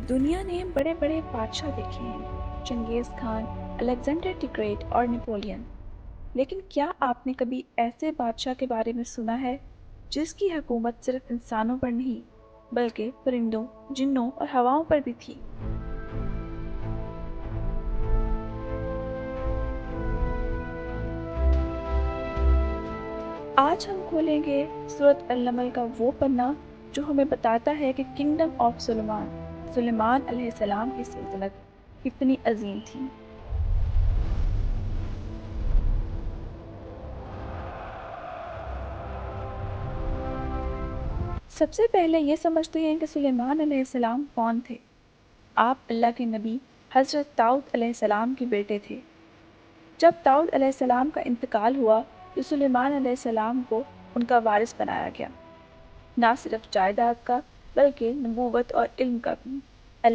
دنیا نے بڑے بڑے بادشاہ دیکھے ہیں، چنگیز خان، الیگزینڈر دی گریٹ اور نیپولین۔ لیکن کیا آپ نے کبھی ایسے بادشاہ کے بارے میں سنا ہے جس کی حکومت صرف انسانوں پر نہیں بلکہ پرندوں، جنوں اور ہواؤں پر بھی تھی؟ آج ہم کھولیں گے سورۃ النمل کا وہ پنہ جو ہمیں بتاتا ہے کہ کنگڈم آف سلیمان علیہ السلام کی سلطنت کتنی عظیم تھی۔ سب سے پہلے یہ سمجھتے ہیں کہ سلیمان علیہ السلام کون تھے۔ آپ اللہ کے نبی حضرت داؤد علیہ السلام کے بیٹے تھے۔ جب داؤد علیہ السلام کا انتقال ہوا تو سلیمان علیہ السلام کو ان کا وارث بنایا گیا، نہ صرف جائیداد کا بلکہ نبوت اور علم کا بھی۔